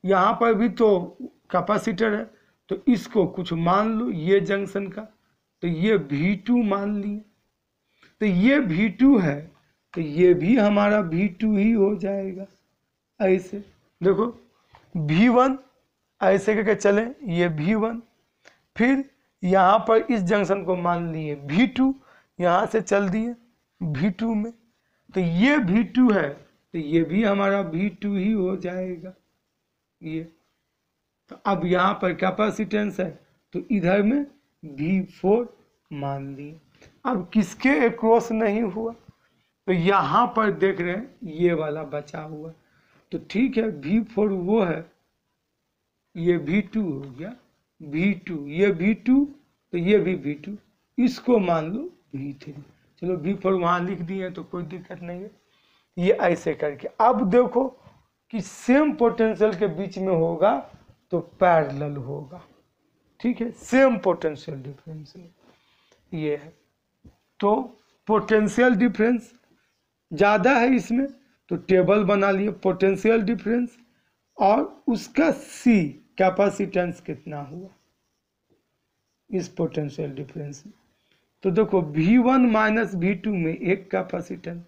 यहाँ पर भी तो कैपेसिटर है, तो इसको कुछ मान लो ये जंक्शन का, तो ये V2 मान लिए, तो ये V2 है, तो ये भी हमारा V2 ही हो जाएगा। ऐसे देखो V1 ऐसे करके चले, ये V1, फिर यहाँ पर इस जंक्शन को मान लिए V2, यहाँ से चल दिए V2 में, तो ये V2 है, तो ये भी हमारा V2 ही हो जाएगा ये। तो अब यहाँ पर कैपेसिटेंस है, तो इधर में V4 मान लिए। अब किसके अक्रॉस नहीं हुआ, तो यहाँ पर देख रहे हैं ये वाला बचा हुआ, तो ठीक है V4 वो है, ये V2 हो गया, V2 ये V2, तो ये भी V2, इसको मान लो V3। चलो V4 वहाँ लिख दिए तो कोई दिक्कत नहीं है। ये ऐसे करके अब देखो कि सेम पोटेंशियल के बीच में होगा तो पैरेलल होगा, ठीक है, सेम पोटेंशियल डिफरेंस ये है। तो पोटेंशियल डिफरेंस ज़्यादा है इसमें, तो टेबल बना लिए पोटेंशियल डिफरेंस और उसका C कैपेसिटेंस कितना हुआ इस पोटेंशियल डिफरेंस में। तो देखो V1 माइनस V2 में एक कैपेसिटेंस,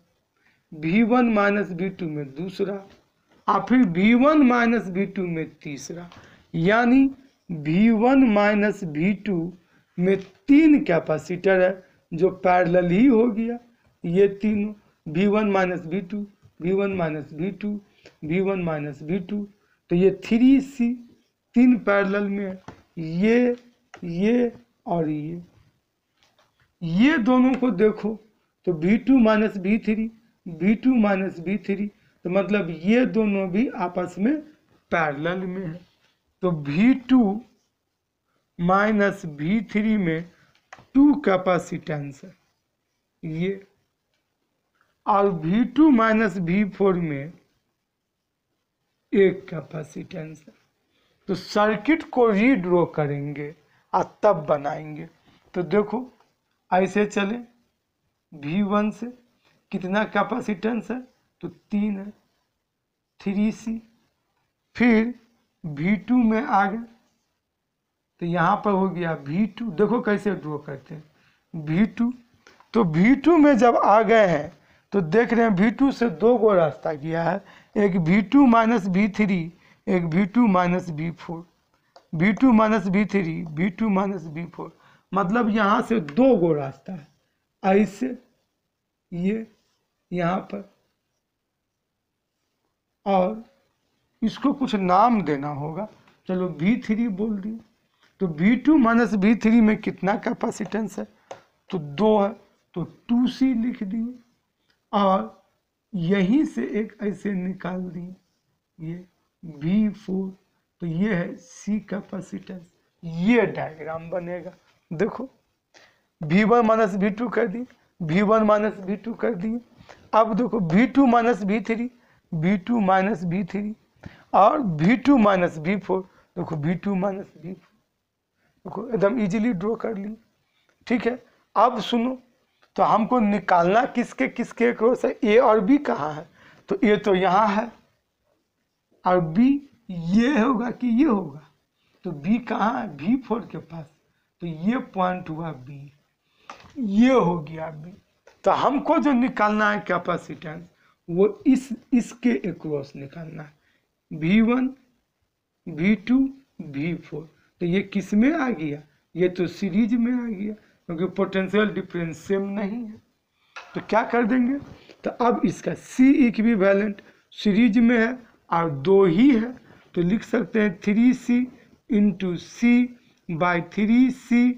V1 माइनस V2 में दूसरा, और फिर V1 माइनस V2 में तीसरा, यानी V1 माइनस V2 में 3 कैपेसिटर है जो पैरेलल ही हो गया। ये तीनों V1 minus V2, V1 minus V2, V1 minus V2, तो ये 3C 3 पैरेलल में है, ये और ये दोनों को देखो तो V2 minus V3, V2 minus V3, तो मतलब ये दोनों भी आपस में पैरेलल में है। तो V2 माइनस V3 में 2 कैपेसिटेंस है ये, और V2 माइनस V4 में एक कैपेसिटेंस है। तो सर्किट को रीड्रॉ करेंगे और तब बनाएंगे। तो देखो ऐसे चले, V1 से कितना कैपेसिटेंस है, तो 3 है, 3C। फिर V2 में आ गए तो यहाँ पर हो गया V2, देखो कैसे ड्रॉ करते हैं V2। तो V2 में जब आ गए हैं तो देख रहे हैं V2 से 2 गो रास्ता गया है, एक V2 माइनस V3, एक V2 minus V4, V2 minus V3, V2 minus V4, मतलब यहाँ से 2 गो रास्ता है, ऐसे ये यहाँ पर, और इसको कुछ नाम देना होगा, चलो V3 बोल दिए। तो V2 माइनस V3 में कितना कैपेसिटेंस है, तो 2 है, तो 2C लिख दिए, और यहीं से एक ऐसे निकाल दिए ये V4, तो ये है C कैपेसिटेंस। ये डायग्राम बनेगा, देखो V1 माइनस V2 कर दिए, V1 माइनस V2 कर दिए। अब देखो V2 minus V3, V2 minus V3, और V2 माइनस V4, देखो V2 माइनस V4, देखो एकदम इजीली ड्रॉ कर ली। ठीक है, अब सुनो, तो हमको निकालना किसके किसके क्रॉस है, A और B कहाँ है, तो A तो यहाँ है, और B ये होगा कि ये होगा, तो B कहाँ है, V4 के पास, तो ये पॉइंट हुआ B, ये हो गया B। तो हमको जो निकालना है कैपेसिटेंस, वो इसके अक्रॉस निकालना है, V1, V2, V4। तो ये किस में आ गया, ये तो सीरीज में आ गया, क्योंकि पोटेंशियल डिफरेंस सेम नहीं है। तो क्या कर देंगे, तो अब इसका C इक्विवेलेंट सीरीज में है और 2 ही है, तो लिख सकते हैं 3C into C by 3C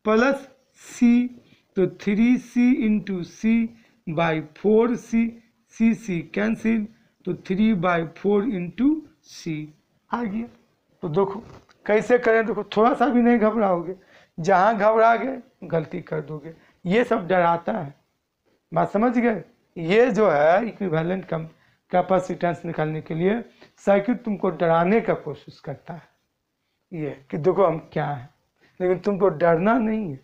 plus C, तो 3C into C by 4C, C cancel, तो 3 बाई 4 इंटू C आ गया। तो देखो कैसे करें, देखो थोड़ा सा भी नहीं घबराओगे, जहाँ घबरा गए गलती कर दोगे, ये सब डराता है, बात समझ गए। ये जो है इक्विवेलेंट कैपेसिटेंस निकालने के लिए सर्किट तुमको डराने का कोशिश करता है, ये कि देखो हम क्या है, लेकिन तुमको डरना नहीं है,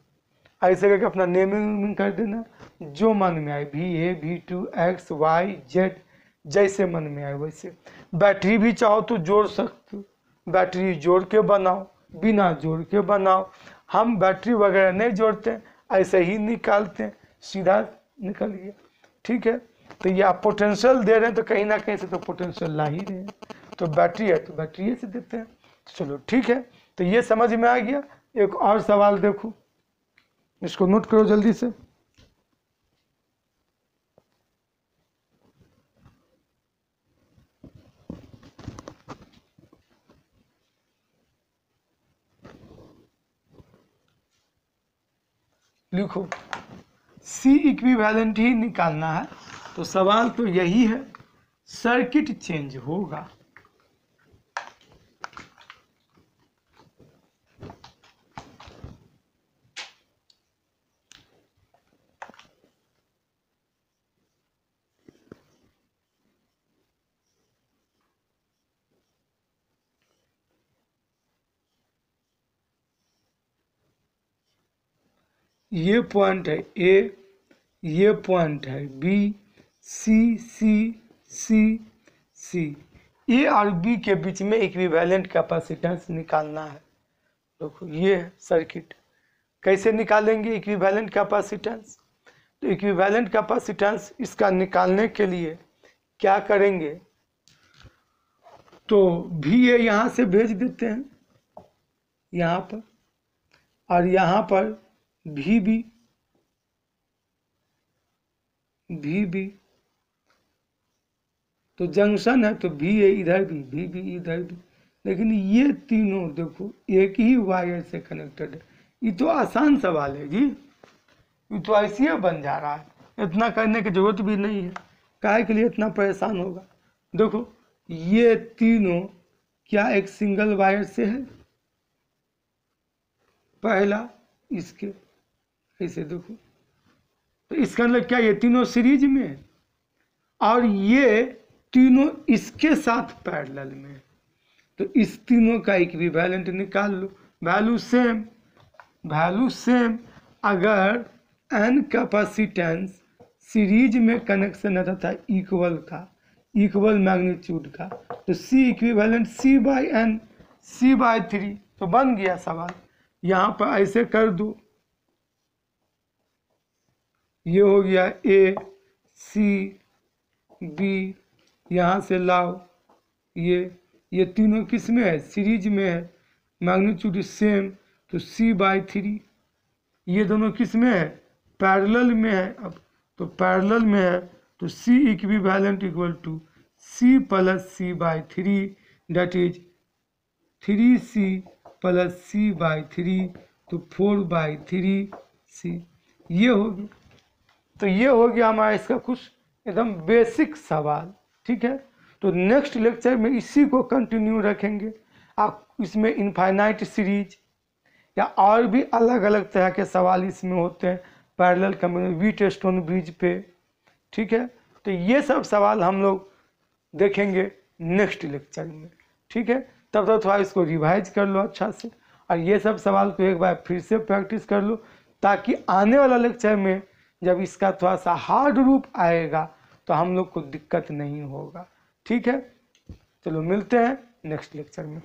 ऐसे करके अपना नेमिंग कर देना, जो मन में आए, VA, V2, X, Y, Z, जैसे मन में आए वैसे। बैटरी भी चाहो तो जोड़ सकते हो, बैटरी जोड़ के बनाओ, बिना जोड़ के बनाओ, हम बैटरी वगैरह नहीं जोड़ते, ऐसे ही निकालते हैं, सीधा निकल गया। ठीक है, तो ये आप पोटेंशियल दे रहे हैं तो कहीं ना कहीं से तो पोटेंशियल ला ही रहे हैं, तो बैटरी है तो बैटरी से देते हैं। चलो ठीक है, तो ये समझ में आ गया। एक और सवाल देखो, इसको नोट करो जल्दी से। लिखो, C इक्विवेलेंट ही निकालना है, तो सवाल तो यही है, सर्किट चेंज होगा। ये पॉइंट है A, ये पॉइंट है B, C, C, C, C, A और B के बीच में इक्विवेलेंट कैपेसिटेंस निकालना है। देखो ये सर्किट, कैसे निकालेंगे इक्विवेलेंट कैपेसिटेंस? तो इक्विवेलेंट कैपेसिटेंस इसका निकालने के लिए क्या करेंगे, तो VA यहाँ से भेज देते हैं यहाँ पर, और यहाँ पर VB तो जंक्शन है तो VA इधर भी, VB इधर भी, लेकिन ये तीनों देखो एक ही वायर से कनेक्टेड है। ये तो आसान सवाल है जी, ये तो ऐसे ही बन जा रहा है, इतना करने की जरूरत भी नहीं है, काहे के लिए इतना परेशान होगा। देखो ये तीनों क्या एक सिंगल वायर से है, पहला इसके ऐसे देखो, तो इसका मतलब क्या ये तीनों सीरीज में है, और ये तीनों इसके साथ पैरेलल में है। तो इस तीनों का इक्विवेलेंट निकाल लो, वैल्यू सेम। अगर n कैपेसिटेंस सीरीज में कनेक्शन रहता था इक्वल मैग्नीट्यूड का, तो C इक्विवेलेंट C/n C/3, तो बन गया सवाल। यहाँ पर ऐसे कर दो, ये हो गया A C B, यहाँ से लाओ, ये तीनों किस में है, सीरीज में है, मैग्नीट्यूड सेम, तो C/3। ये दोनों किस में है, पैरेलल में है। अब तो पैरेलल में है तो C equivalent equal to C plus C/3, that is 3C plus C/3, तो 4/3C। ये हो गया, तो ये हो गया हमारा इसका कुछ एकदम बेसिक सवाल। ठीक है, तो नेक्स्ट लेक्चर में इसी को कंटिन्यू रखेंगे। आप इसमें इनफाइनाइट सीरीज या और भी अलग अलग तरह के सवाल इसमें होते हैं, पैरेलल कम्युनिकेशन, व्हीटस्टोन ब्रिज पे। ठीक है, तो ये सब सवाल हम लोग देखेंगे नेक्स्ट लेक्चर में। ठीक है, तब तक थोड़ा इसको रिवाइज कर लो अच्छा से, और ये सब सवाल को एक बार फिर से प्रैक्टिस कर लो, ताकि आने वाला लेक्चर में जब इसका थोड़ा सा हार्ड रूप आएगा तो हम लोग को दिक्कत नहीं होगा। ठीक है, चलो मिलते हैं नेक्स्ट लेक्चर में।